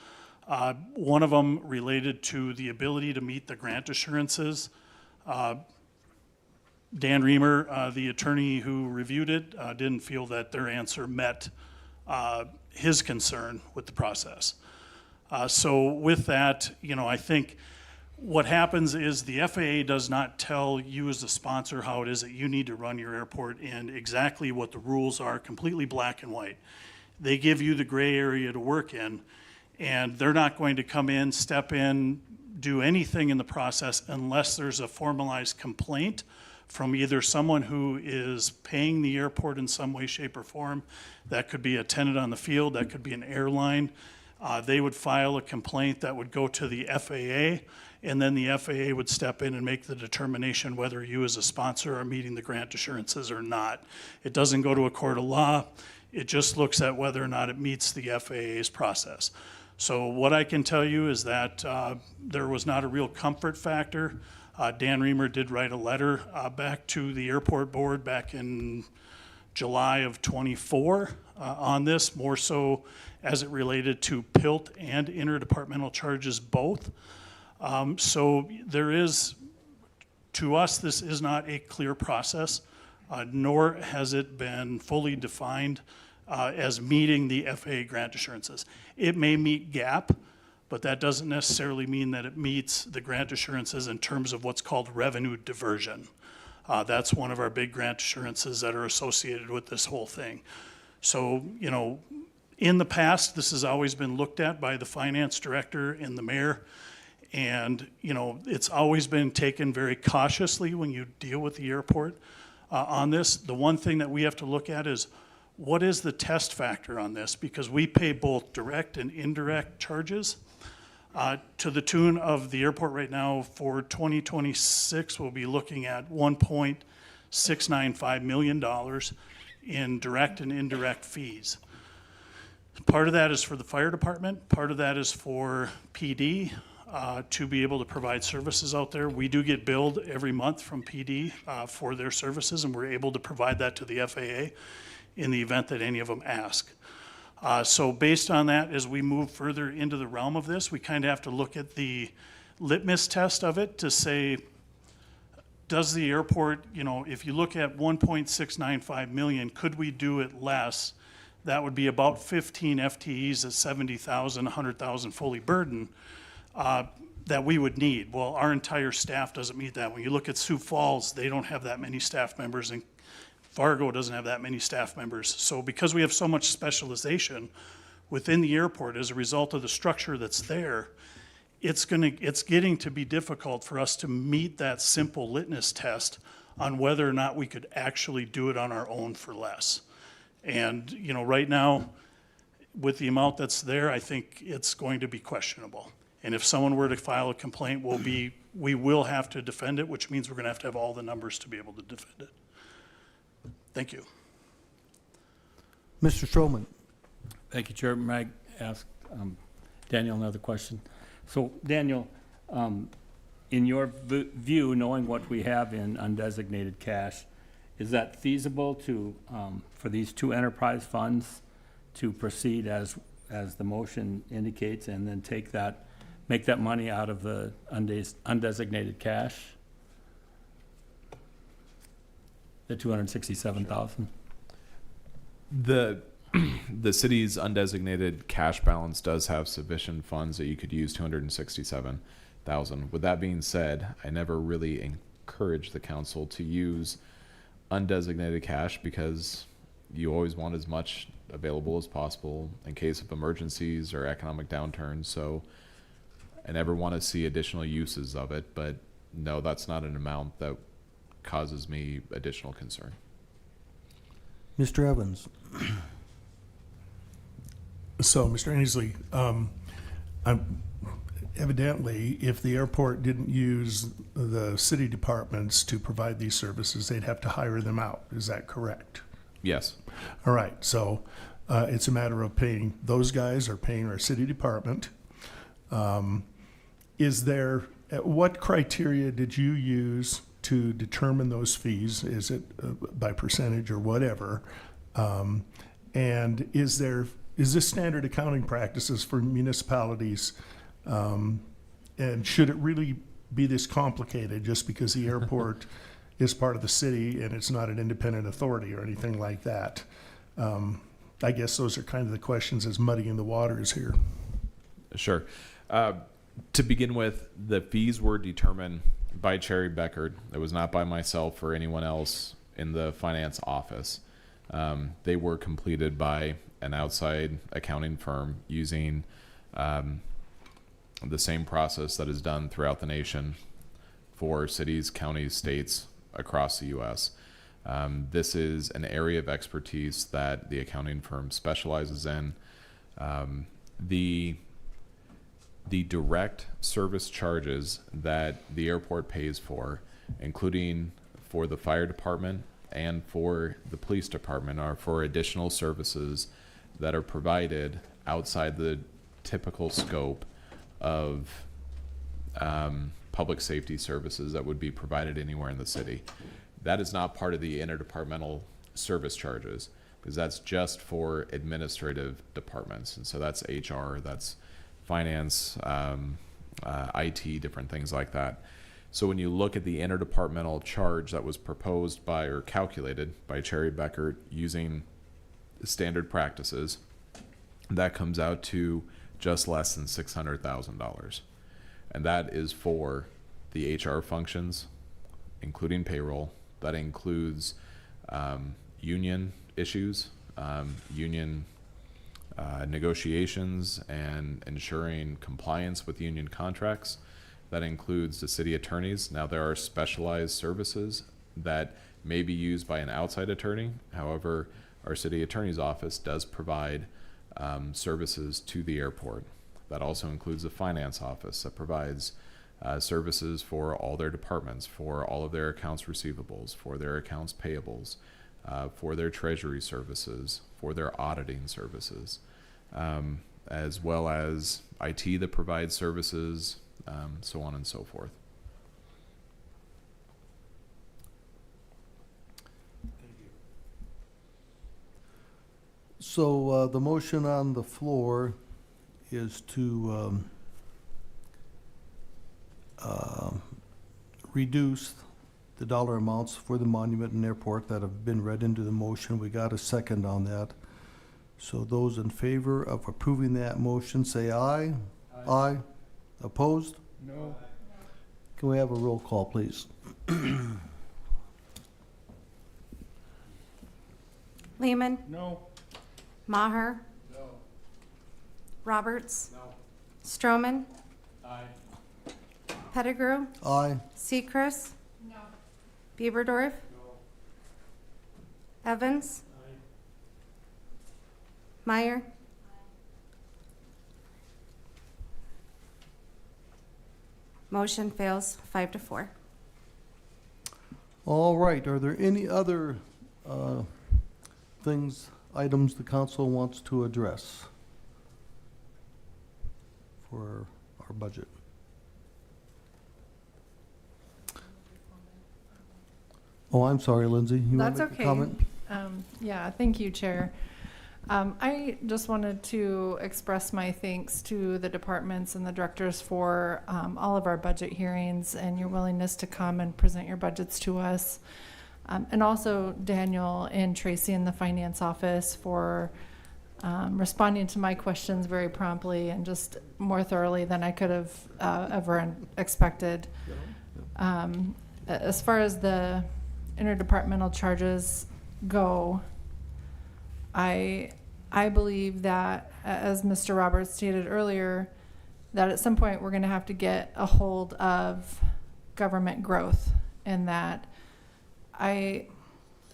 One of them related to the ability to meet the grant assurances. Dan Reamer, the attorney who reviewed it, didn't feel that their answer met his concern with the process. So with that, I think what happens is the FAA does not tell you as a sponsor how it is that you need to run your airport and exactly what the rules are, completely black and white. They give you the gray area to work in, and they're not going to come in, step in, do anything in the process unless there's a formalized complaint from either someone who is paying the airport in some way, shape, or form. That could be a tenant on the field, that could be an airline. They would file a complaint that would go to the FAA, and then the FAA would step in and make the determination whether you as a sponsor are meeting the grant assurances or not. It doesn't go to a court of law. It just looks at whether or not it meets the FAA's process. So what I can tell you is that there was not a real comfort factor. Dan Reamer did write a letter back to the airport board back in July of '24 on this, more so as it related to PILT and interdepartmental charges both. So there is, to us, this is not a clear process, nor has it been fully defined as meeting the FAA grant assurances. It may meet GAP, but that doesn't necessarily mean that it meets the grant assurances in terms of what's called revenue diversion. That's one of our big grant assurances that are associated with this whole thing. So, in the past, this has always been looked at by the finance director and the mayor. And, it's always been taken very cautiously when you deal with the airport on this. The one thing that we have to look at is what is the test factor on this? Because we pay both direct and indirect charges. To the tune of the airport right now for 2026, we'll be looking at $1.695 million in direct and indirect fees. Part of that is for the fire department, part of that is for PD to be able to provide services out there. We do get billed every month from PD for their services, and we're able to provide that to the FAA in the event that any of them ask. So based on that, as we move further into the realm of this, we kind of have to look at the litmus test of it to say, does the airport, you know, if you look at 1.695 million, could we do it less? That would be about 15 FTEs at 70,000, 100,000 fully burdened that we would need. Well, our entire staff doesn't meet that. When you look at Sioux Falls, they don't have that many staff members, and Fargo doesn't have that many staff members. So because we have so much specialization within the airport as a result of the structure that's there, it's getting to be difficult for us to meet that simple litmus test on whether or not we could actually do it on our own for less. And, you know, right now, with the amount that's there, I think it's going to be questionable. And if someone were to file a complaint, we will have to defend it, which means we're gonna have to have all the numbers to be able to defend it. Thank you. Mr. Stroman. Thank you, Chair. May I ask Daniel another question? So, Daniel, in your view, knowing what we have in undesignated cash, is that feasible to, for these two enterprise funds to proceed as the motion indicates, and then make that money out of the undesignated cash? The 267,000? The city's undesignated cash balance does have sufficient funds that you could use 267,000. With that being said, I never really encourage the council to use undesignated cash because you always want as much available as possible in case of emergencies or economic downturns. So I never want to see additional uses of it, but no, that's not an amount that causes me additional concern. Mr. Evans. So, Mr. Ainsley, evidently, if the airport didn't use the city departments to provide these services, they'd have to hire them out. Is that correct? Yes. All right, so it's a matter of paying those guys or paying our city department. What criteria did you use to determine those fees? Is it by percentage or whatever? And is this standard accounting practices for municipalities? And should it really be this complicated just because the airport is part of the city and it's not an independent authority or anything like that? I guess those are kind of the questions as muddying the waters here. Sure. To begin with, the fees were determined by Cherry Beckert. It was not by myself or anyone else in the finance office. They were completed by an outside accounting firm using the same process that is done throughout the nation for cities, counties, states across the U.S. This is an area of expertise that the accounting firm specializes in. The direct service charges that the airport pays for, including for the fire department and for the police department, are for additional services that are provided outside the typical scope of public safety services that would be provided anywhere in the city. That is not part of the interdepartmental service charges, because that's just for administrative departments. And so that's HR, that's finance, IT, different things like that. So when you look at the interdepartmental charge that was proposed by or calculated by Cherry Beckert using standard practices, that comes out to just less than $600,000. And that is for the HR functions, including payroll. That includes union issues, union negotiations, and ensuring compliance with union contracts. That includes the city attorneys. Now, there are specialized services that may be used by an outside attorney. However, our city attorney's office does provide services to the airport. That also includes the finance office that provides services for all their departments, for all of their accounts receivables, for their accounts payables, for their treasury services, for their auditing services, as well as IT that provides services, so on and so forth. So the motion on the floor is to reduce the dollar amounts for the monument and airport that have been read into the motion. We got a second on that. So those in favor of approving that motion, say aye. Aye. Opposed? No. Can we have a roll call, please? Lehman, No. Maher. Roberts. Stroman. Pettigrew. Aye. Sechrist. Bieberdorf. Evans. Meyer. Motion fails 5-4. All right, are there any other items the council wants to address for our budget? Oh, I'm sorry, Lindsay. You want That's to make a okay. comment? Yeah, thank you, Chair. I just wanted to express my thanks to the departments and the directors for all of our budget hearings and your willingness to come and present your budgets to us. And also Daniel and Tracy in the finance office for responding to my questions very promptly and just more thoroughly than I could have ever expected. As far as the interdepartmental charges go, I believe that, as Mr. Roberts stated earlier, that at some point we're going to have to get a hold of government growth, and that I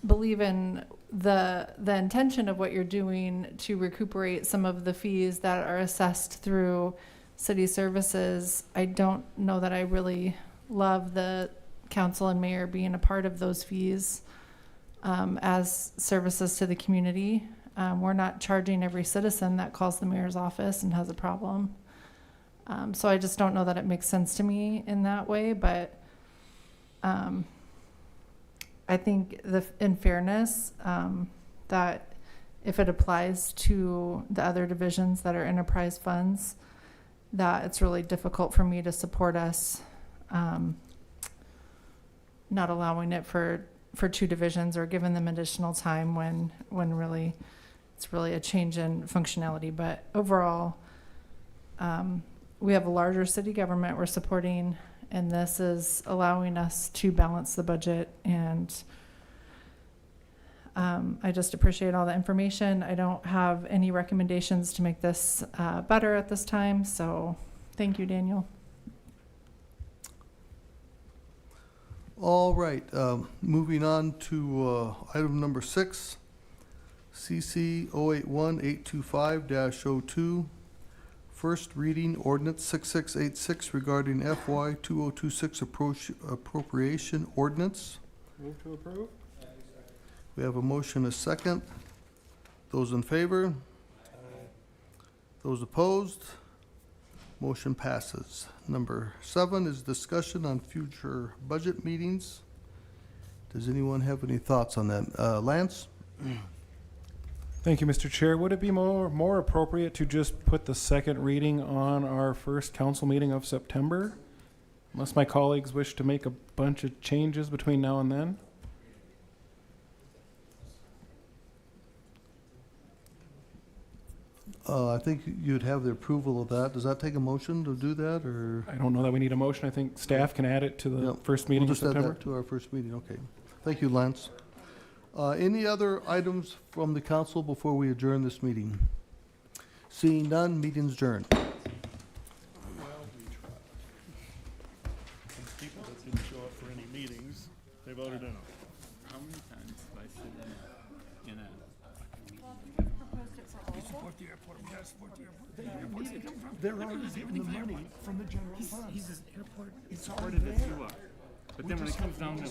believe in the intention of what you're doing to recuperate some of the fees that are assessed through city services. I don't know that I really love the council and mayor being a part of those fees as services to the community. We're not charging every citizen that calls the mayor's office and has a problem. So I just don't know that it makes sense to me in that way, but I think in fairness, that if it applies to the other divisions that are enterprise funds, that it's really difficult for me to support us not allowing it for two divisions or giving them additional time when really it's really a change in functionality. But overall, we have a larger city government we're supporting, and this is allowing us to balance the budget. And I just appreciate all the information. I don't have any recommendations to make this better at this time. So thank you, Daniel. All right, moving on to item number 6, CC 081-825-02, first reading ordinance 6686 regarding FY 2026 appropriation ordinance. Move to approve? We have a motion, a second. Those in favor? Those opposed? Motion passes. Number 7 is discussion on future budget meetings. Does anyone have any thoughts on that? Lance? Thank you, Mr. Chair. Would it be more appropriate to just put the second reading on our first council meeting of September? Unless my colleagues wish to make a bunch of changes between now and then? I think you'd have the approval of that. Does that take a motion to do that, or? I don't know that we need a motion. I think staff can add it to the Yep. first meeting We'll of just add September. that to our first meeting, okay. Thank you, Lance. Any other items from the council before we adjourn this meeting? Seeing none, meeting's adjourned. People that didn't show up for any meetings, they voted in them. How many times have I said in a They're already getting the money from the general fund. He's an airport. It's supported as you are. But then when it comes down to